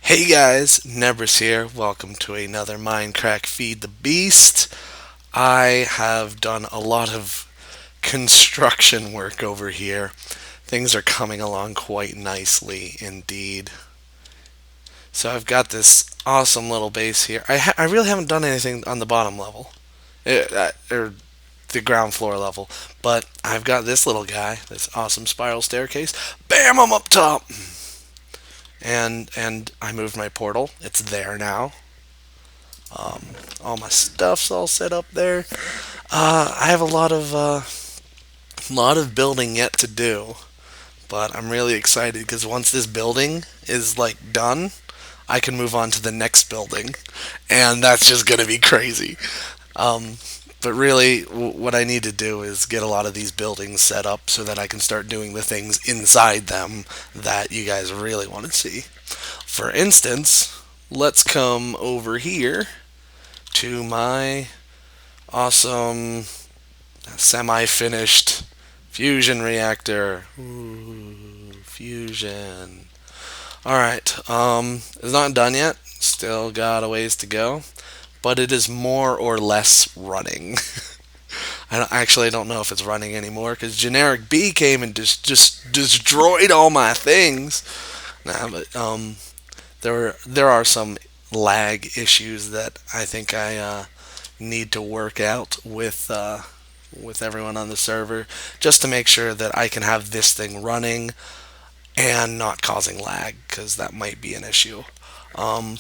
Hey guys, Nebris here. Welcome to another Mindcrack Feed the Beast. I have done a lot of construction work over here. Things are coming along quite nicely indeed. So I've got this awesome little base here. I really haven't done anything on the bottom level, or the ground floor level, but I've got this little guy, this awesome spiral staircase. Bam! I'm up top, and I moved my portal. It's there now. All my stuff's all set up there. I have a lot of building yet to do, but I'm really excited because once this building is like done, I can move on to the next building, and that's just gonna be crazy. Um, but really, what I need to do is get a lot of these buildings set up so that I can start doing the things inside them that you guys really want to see. For instance, let's come over here to my awesome semi-finished fusion reactor. Ooh, fusion. All right. It's not done yet. Still got a ways to go, but it is more or less running. I don't know if it's running anymore because generic B came and just destroyed all my things. Nah, but there are some lag issues that I think I need to work out with everyone on the server just to make sure that I can have this thing running and not causing lag because that might be an issue. Um,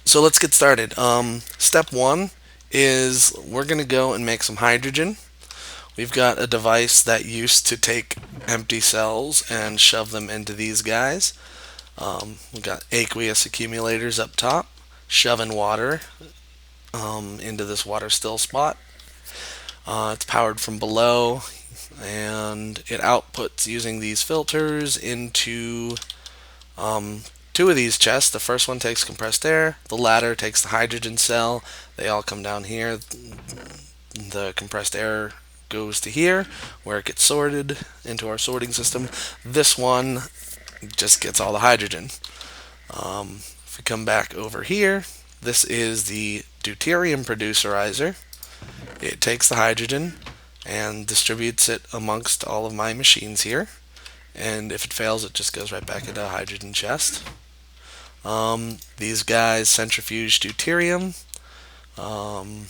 so let's get started. Step one is we're going to go and make some hydrogen. We've got a device that used to take empty cells and shove them into these guys. We've got aqueous accumulators up top, shoving water into this water still spot. It's powered from below, and it outputs using these filters into two of these chests. The first one takes compressed air, the latter takes the hydrogen cell. They all come down here. The compressed air goes to here, where it gets sorted into our sorting system. This one just gets all the hydrogen. If we come back over here, this is the deuterium producerizer. It takes the hydrogen and distributes it amongst all of my machines here. And if it fails, it just goes right back into a hydrogen chest. These guys centrifuge deuterium. Um,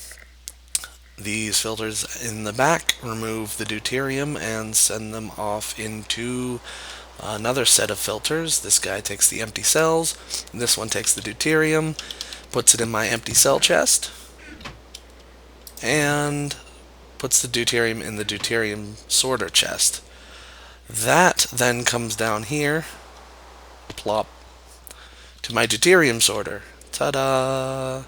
these filters in the back remove the deuterium and send them off into another set of filters. This guy takes the empty cells. This one takes the deuterium, puts it in my empty cell chest, and puts the deuterium in the deuterium sorter chest. That then comes down here, plop, to my deuterium sorter. Ta-da!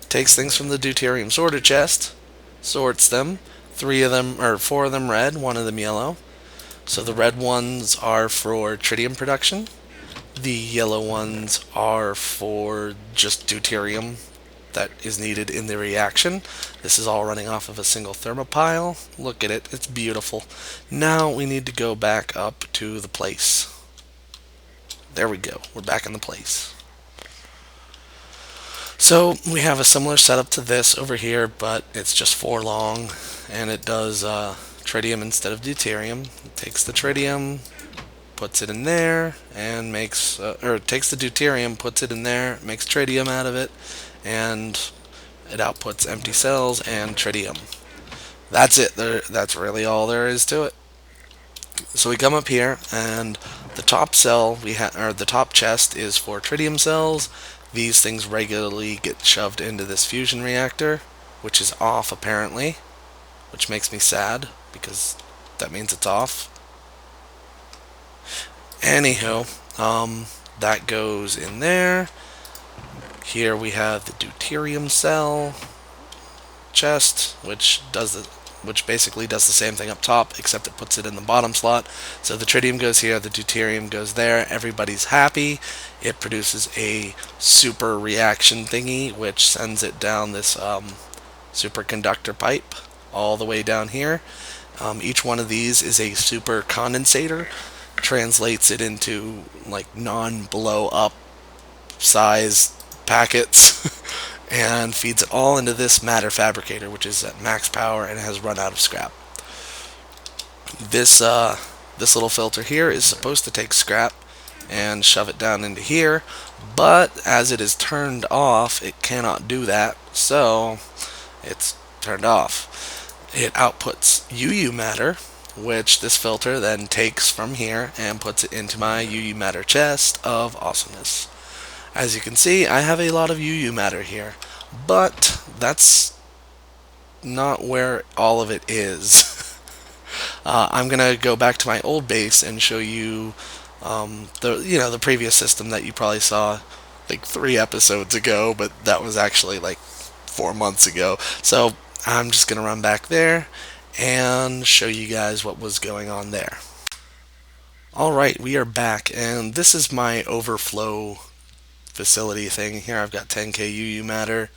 Takes things from the deuterium sorter chest, sorts them. Three of them, or four of them red, one of them yellow. So the red ones are for tritium production. The yellow ones are for just deuterium that is needed in the reaction. This is all running off of a single thermopile. Look at it, it's beautiful. Now we need to go back up to the place. There we go, we're back in the place. So we have a similar setup to this over here, but it's just 4 long, and it does tritium instead of deuterium. It takes the tritium, puts it in there, and makes, or it takes the deuterium, puts it in there, makes tritium out of it, and it outputs empty cells and tritium. That's it. That's really all there is to it. So we come up here, and the top cell or the top chest is for tritium cells. These things regularly get shoved into this fusion reactor, which is off apparently, which makes me sad because that means it's off. Anywho, that goes in there. Here we have the deuterium cell chest, which basically does the same thing up top, except it puts it in the bottom slot. So the tritium goes here, the deuterium goes there. Everybody's happy. It produces a super reaction thingy, which sends it down this superconductor pipe all the way down here. Each one of these is a super condensator. Translates it into like non-blow up size packets and feeds it all into this matter fabricator, which is at max power and has run out of scrap. This little filter here is supposed to take scrap and shove it down into here, but as it is turned off, it cannot do that, so it's turned off. It outputs UU matter, which this filter then takes from here and puts it into my UU matter chest of awesomeness. As you can see, I have a lot of UU matter here, but that's not where all of it is. I'm gonna go back to my old base and show you the previous system that you probably saw like 3 episodes ago, but that was actually like 4 months ago. So I'm just gonna run back there and show you guys what was going on there. Alright, we are back, and this is my overflow facility thing. Here I've got 10k UU matter.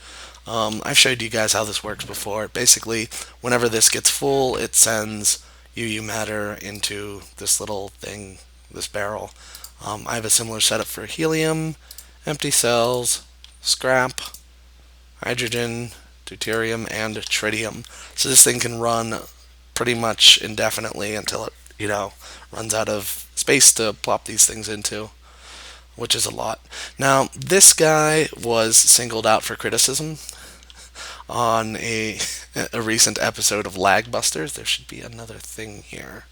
I've showed you guys how this works before. Basically, whenever this gets full, it sends UU matter into this little thing, this barrel. I have a similar setup for helium, empty cells, scrap, hydrogen, deuterium, and tritium. So this thing can run pretty much indefinitely until it, runs out of space to plop these things into, which is a lot. Now, this guy was singled out for criticism on a recent episode of Lag Busters. There should be another thing here.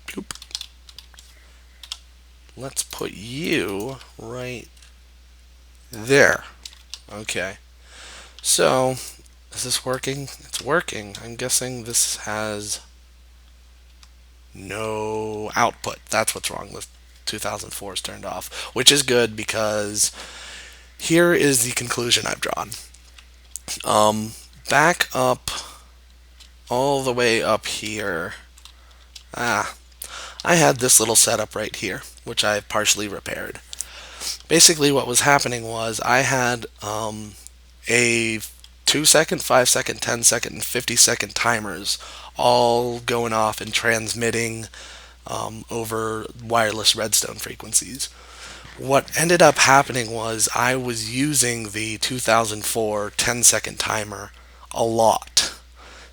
Boop. Let's put you right there. Okay. So, is this working? It's working. I'm guessing this has no output. That's what's wrong. The 2004 is turned off, which is good because here is the conclusion I've drawn. Back up all the way up here. I had this little setup right here, which I partially repaired. Basically, what was happening was I had a 2-second, 5-second, 10-second, and 50-second timers all going off and transmitting over wireless redstone frequencies. What ended up happening was I was using the 2004 10-second timer a lot.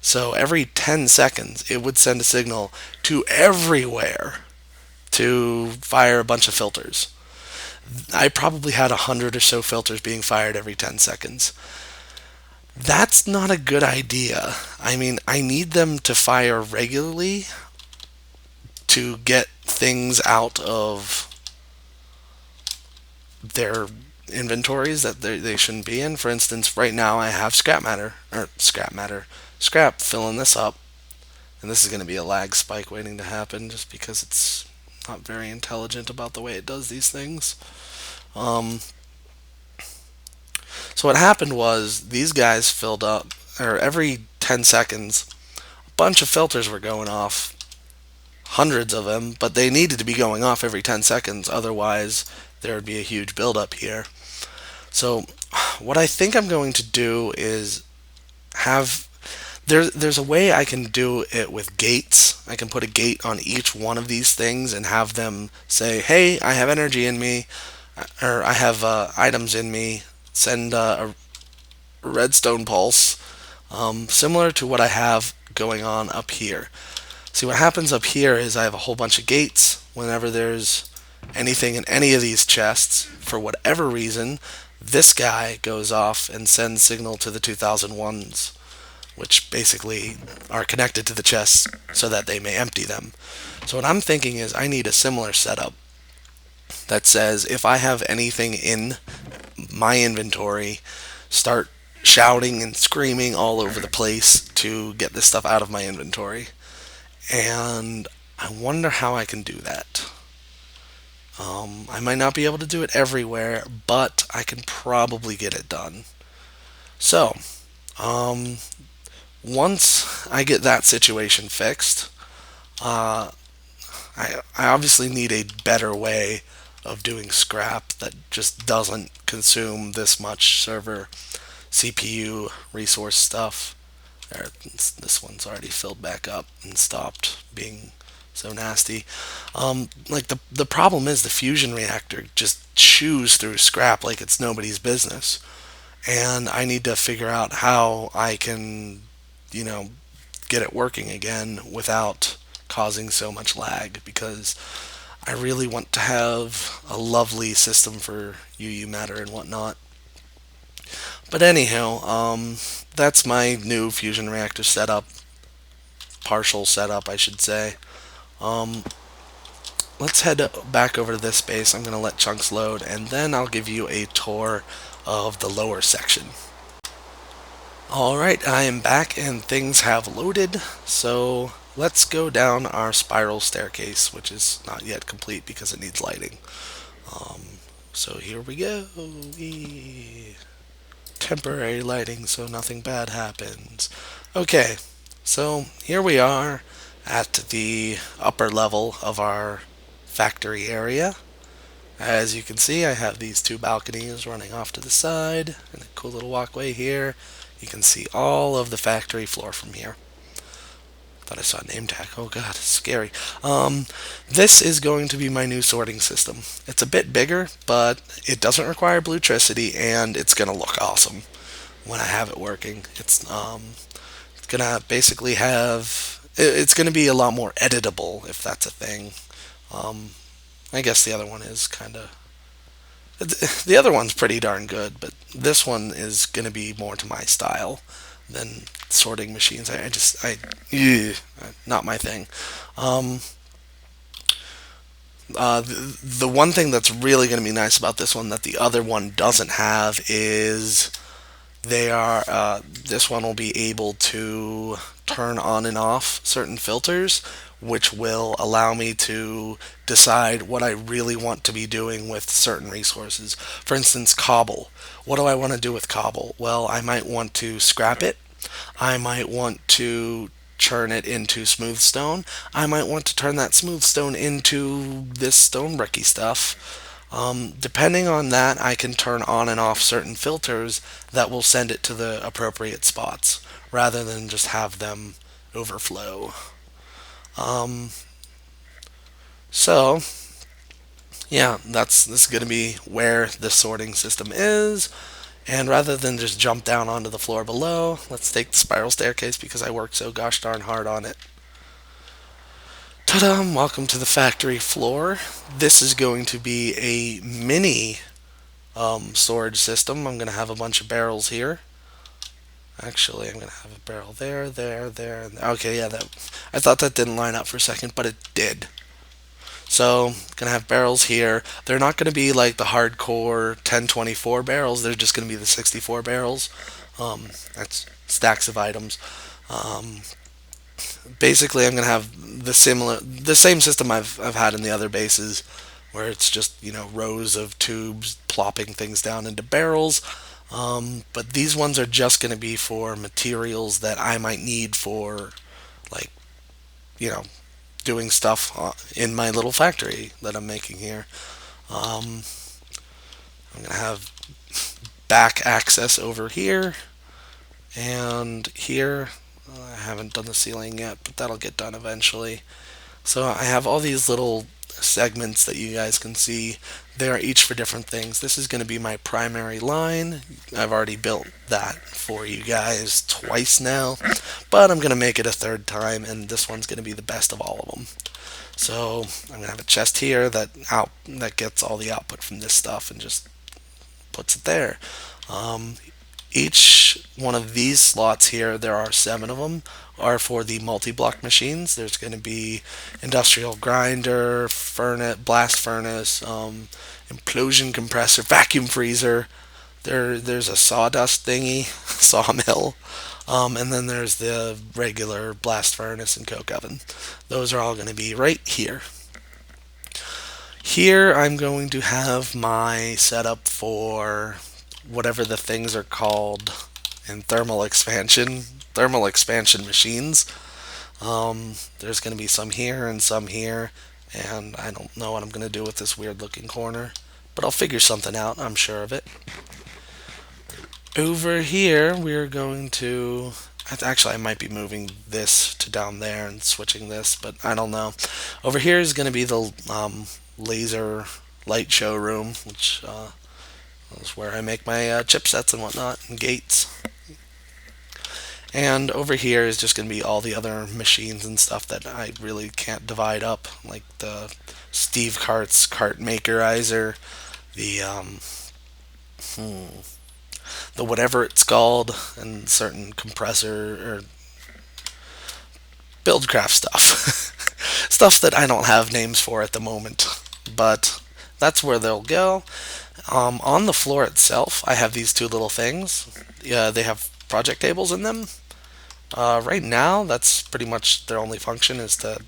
So every 10 seconds, it would send a signal to everywhere to fire a bunch of filters. I probably had 100 or so filters being fired every 10 seconds. That's not a good idea. I mean, I need them to fire regularly to get things out of their inventories that they shouldn't be in. For instance, right now I have scrap filling this up, and this is going to be a lag spike waiting to happen just because it's not very intelligent about the way it does these things. So what happened was these guys filled up, or every 10 seconds, a bunch of filters were going off, hundreds of them, but they needed to be going off every 10 seconds, otherwise there would be a huge buildup here. So what I think I'm going to do is there's a way I can do it with gates. I can put a gate on each one of these things and have them say, hey, I have energy in me, or I have items in me, send a redstone pulse, similar to what I have going on up here. See, what happens up here is I have a whole bunch of gates. Whenever there's anything in any of these chests, for whatever reason, this guy goes off and sends signal to the 2001s, which basically are connected to the chests so that they may empty them. So what I'm thinking is I need a similar setup that says if I have anything in my inventory, start shouting and screaming all over the place to get this stuff out of my inventory. And I wonder how I can do that. I might not be able to do it everywhere, but I can probably get it done. So, once I get that situation fixed, I obviously need a better way of doing scrap that just doesn't consume this much server CPU resource stuff. This one's already filled back up and stopped being So nasty. Like the problem is the fusion reactor just chews through scrap like it's nobody's business, and I need to figure out how I can, you know, get it working again without causing so much lag, because I really want to have a lovely system for UU matter and whatnot. But anyhow, that's my new fusion reactor setup, partial setup, I should say. Um, let's head back over to this base. I'm going to let chunks load, and then I'll give you a tour of the lower section. Alright, I am back and things have loaded, so let's go down our spiral staircase, which is not yet complete because it needs lighting. Um, so here we go. Temporary lighting so nothing bad happens. Okay, so here we are at the upper level of our factory area. As you can see, I have these two balconies running off to the side and a cool little walkway here. You can see all of the factory floor from here. Thought I saw a name tag. Oh god, it's scary. This is going to be my new sorting system. It's a bit bigger, but it doesn't require bluetricity, and it's gonna look awesome when I have it working. It's gonna basically have. It's gonna be a lot more editable, if that's a thing. Um, I guess the other one is kind of. The other one's pretty darn good, but this one is going to be more to my style than sorting machines. Not my thing. Um, the one thing that's really going to be nice about this one that the other one doesn't have is this one will be able to turn on and off certain filters, which will allow me to decide what I really want to be doing with certain resources. For instance, cobble. What do I want to do with cobble? Well, I might want to scrap it. I might want to turn it into smooth stone. I might want to turn that smooth stone into this stone bricky stuff. Depending on that, I can turn on and off certain filters that will send it to the appropriate spots rather than just have them overflow. Um, so, yeah, this is going to be where the sorting system is. And rather than just jump down onto the floor below, let's take the spiral staircase because I worked so gosh darn hard on it. Ta-da! Welcome to the factory floor. This is going to be a mini storage system. I'm going to have a bunch of barrels here. Actually, I'm going to have a barrel there, there, there, and there. Okay, yeah, I thought that didn't line up for a second, but it did. So, gonna have barrels here. They're not gonna be like the hardcore 1024 barrels. They're just gonna be the 64 barrels. That's stacks of items. Um, Basically, I'm gonna have the same system I've had in the other bases, where it's just rows of tubes plopping things down into barrels. But these ones are just gonna be for materials that I might need for, like, you know, doing stuff in my little factory that I'm making here. Um, I'm going to have back access over here and here. I haven't done the ceiling yet, but that'll get done eventually. So I have all these little segments that you guys can see. They are each for different things. This is going to be my primary line. I've already built that for you guys twice now, but I'm going to make it a third time, and this one's going to be the best of all of them. So I'm going to have a chest here that gets all the output from this stuff and just puts it there. Each one of these slots here, there are 7 of them, are for the multi-block machines. There's going to be industrial grinder, blast furnace, implosion compressor, vacuum freezer. There's a sawdust thingy, sawmill, and then there's the regular blast furnace and coke oven. Those are all going to be right here. Here I'm going to have my setup for whatever the things are called in thermal expansion machines. There's going to be some here and some here, and I don't know what I'm going to do with this weird looking corner, but I'll figure something out, I'm sure of it. Over here we're going to Actually, I might be moving this to down there and switching this, but I don't know. Over here is going to be the laser light show room, which is where I make my chipsets and whatnot, and gates. And over here is just going to be all the other machines and stuff that I really can't divide up, like the Steve Cart's cart makerizer, the the whatever it's called, and certain compressor or buildcraft stuff, stuff that I don't have names for at the moment. But that's where they'll go. On the floor itself, I have these two little things. Yeah, they have project tables in them. Right now, that's pretty much their only function is to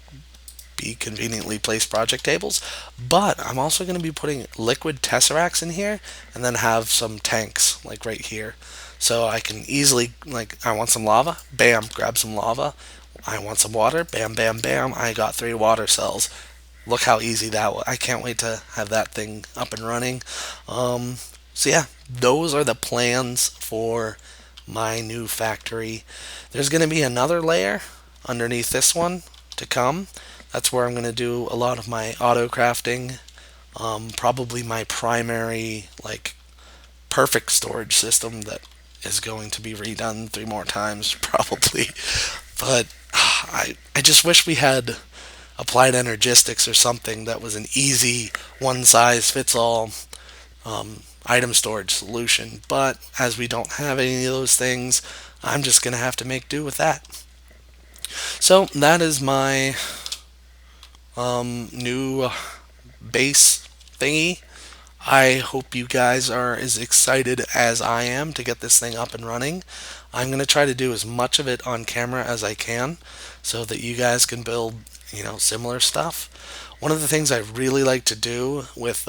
be conveniently placed project tables. But I'm also going to be putting liquid tesseracts in here and then have some tanks like right here. So I can easily, like, I want some lava, bam, grab some lava. I want some water, bam, bam, bam. I got 3 water cells. Look how easy that was. I can't wait to have that thing up and running. So yeah, those are the plans for my new factory. There's going to be another layer underneath this one to come. That's where I'm going to do a lot of my auto crafting. Probably my primary, like, perfect storage system that is going to be redone 3 more times, probably. But I just wish we had applied energistics or something that was an easy one size fits all item storage solution. But as we don't have any of those things, I'm just going to have to make do with that. So that is my new base thingy. I hope you guys are as excited as I am to get this thing up and running. I'm going to try to do as much of it on camera as I can so that you guys can build, similar stuff. One of the things I really like to do with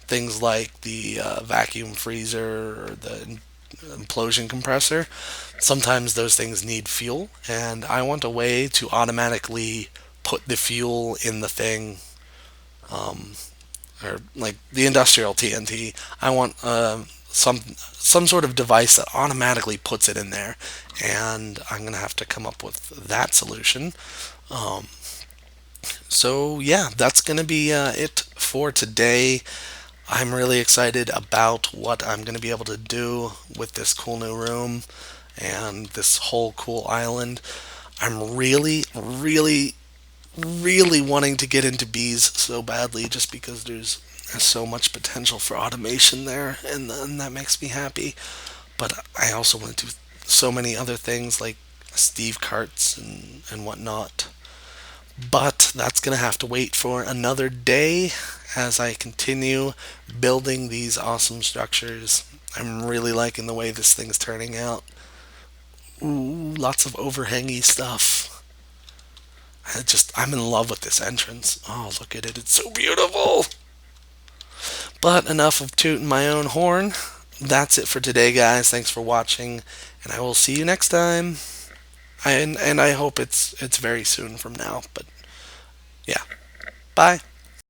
things like the vacuum freezer or the implosion compressor, sometimes those things need fuel, and I want a way to automatically put the fuel in the thing, or like the industrial TNT. I want some sort of device that automatically puts it in there, and I'm gonna have to come up with that solution. Um, so yeah, that's gonna be it for today. I'm really excited about what I'm gonna be able to do with this cool new room and this whole cool island. I'm really, really, really wanting to get into bees so badly just because there's so much potential for automation there, and that makes me happy. But I also want to do so many other things like Steve carts and whatnot. But that's going to have to wait for another day as I continue building these awesome structures. I'm really liking the way this thing's turning out. Ooh, lots of overhangy stuff. I'm in love with this entrance. Oh, look at it. It's so beautiful. But enough of tooting my own horn. That's it for today, guys. Thanks for watching, and I will see you next time. And I hope it's very soon from now. But yeah, bye.